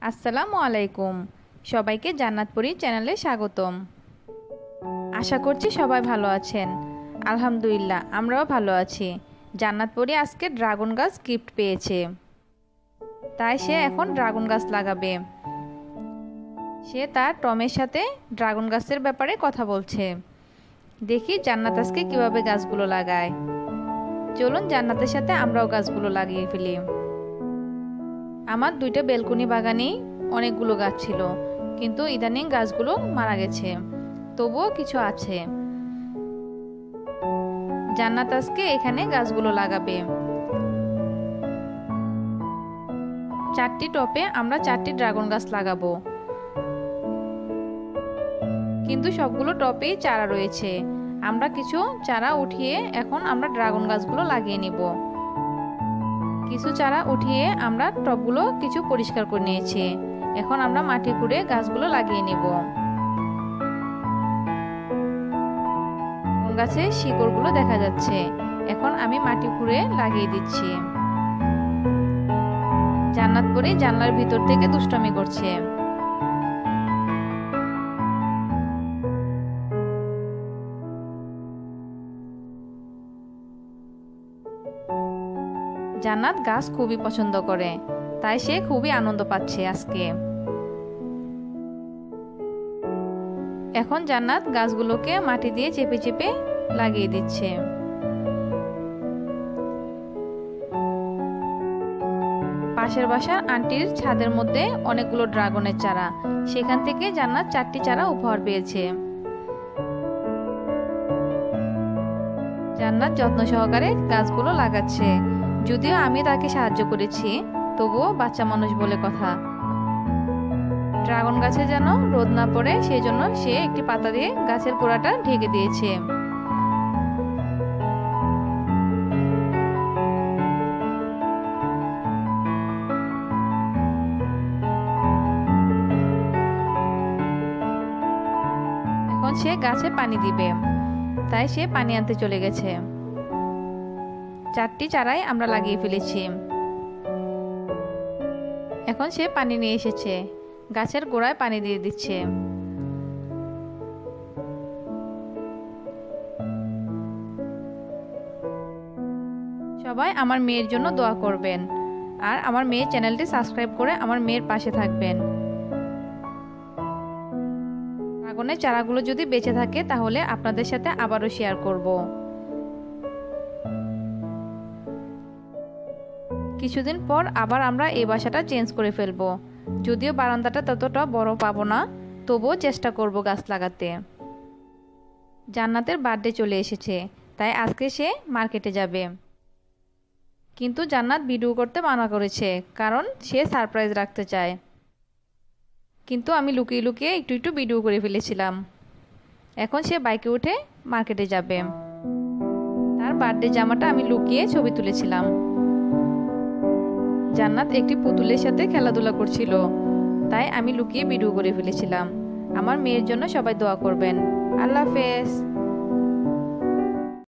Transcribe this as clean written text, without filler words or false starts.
আসসালামু আলাইকুম। সবাইকে জান্নাতপুরি চ্যানেলে স্বাগতম। আশা করছি সবাই ভালো আছেন। আলহামদুলিল্লাহ, আমরাও ভালো আছি। জান্নাতপুরি আজকে ড্রাগন গাছ গিফট পেয়েছে, তাই সে এখন ড্রাগন গাছ লাগাবে। সে তার টমের সাথে ড্রাগন গাছের ব্যাপারে কথা বলছে। দেখি জান্নাত আজকে কিভাবে গাছগুলো লাগায়। চলুন জান্নাতের সাথে আমরাও গাছগুলো লাগিয়ে ফেলি। আমার দুইটা বেলকনি বাগানেই অনেকগুলো গাছ ছিল, কিন্তু ইদানিং গাছগুলো মারা গেছে, তবুও কিছু আছে। জান্নাত আজকে এখানে গাছগুলো লাগাবে। 4টি টপে আমরা 4টি ড্রাগন গাছ লাগাবো, কিন্তু সবগুলো টপেই চারা রয়েছে। আমরা কিছু চারা উঠিয়ে এখন আমরা ড্রাগন গাছগুলো লাগিয়ে নিব। কিছু চারা উঠিয়ে আমরা টবগুলো কিছু পরিষ্কার করে নিয়েছি। এখন আমরা মাটি খুঁড়ে গাছগুলো লাগিয়ে নিব। গাছে শিকড়গুলো দেখা যাচ্ছে। এখন আমি মাটি খুঁড়ে লাগিয়ে দিচ্ছি। জান্নাতপুরি জানলার ভিতর থেকে দুষ্টামি করছে। জান্নাত গাছ খুবই পছন্দ করে, তাই সে খুবই আনন্দ পাচ্ছে আজকে। এখন জান্নাত গাছগুলোকে মাটি দিয়ে চেপে চেপে লাগিয়ে দিচ্ছে। পাশের বাসার আন্টির ছাদের মধ্যে অনেকগুলো ড্রাগনের চারা, সেখান থেকে জান্নাত 4টি চারা উপহার পেয়েছে। জান্নাত যত্ন সহকারে গাছগুলো লাগাচ্ছে। যদিও আমি তাকে সাহায্য করেছি, তবুও বাচ্চা মানুষ বলে কথা। ড্রাগন গাছে যেন রোদ না পড়ে, সেই জন্য সে একটি পাতা দিয়ে গাছের গোড়াটা ঢেকে দিয়েছে। এখন সে গাছে পানি দিবে, তাই সে পানি আনতে চলে গেছে। 4টি চারাই আমরা লাগিয়ে ফেলেছি। এখন সে পানি নিয়ে এসেছে, গাছের গোড়ায় পানি দিয়ে দিচ্ছে। সবাই আমার মেয়ের জন্য দোয়া করবেন, আর আমার মেয়ের চ্যানেলটি সাবস্ক্রাইব করে আমার মেয়ের পাশে থাকবেন। ড্রাগনের চারাগুলো যদি বেঁচে থাকে তাহলে আপনাদের সাথে আবারও শেয়ার করব। কিছুদিন পর আবার আমরা এই বাসাটা চেঞ্জ করে ফেলবো। যদিও বারান্দাটা ততটা বড় পাবো না, তবুও চেষ্টা করব গাছ লাগাতে। জান্নাতের বার্থডে চলে এসেছে, তাই আজকে সে মার্কেটে যাবে। কিন্তু জান্নাত ভিডিও করতে মানা করেছে, কারণ সে সারপ্রাইজ রাখতে চায়। কিন্তু আমি লুকিয়ে লুকিয়ে একটু একটু ভিডিও করে ফেলেছিলাম। এখন সে বাইকে উঠে মার্কেটে যাবে। তার বার্থডে জামাটা আমি লুকিয়ে ছবি তুলেছিলাম। জান্নাত একটি পুতুলের সাথে খেলাধুলা করছিল, তাই আমি লুকিয়ে ভিডিও করে ফেলেছিলাম। আমার মেয়ের জন্য সবাই দোয়া করবেন। আল্লাহ হাফেজ।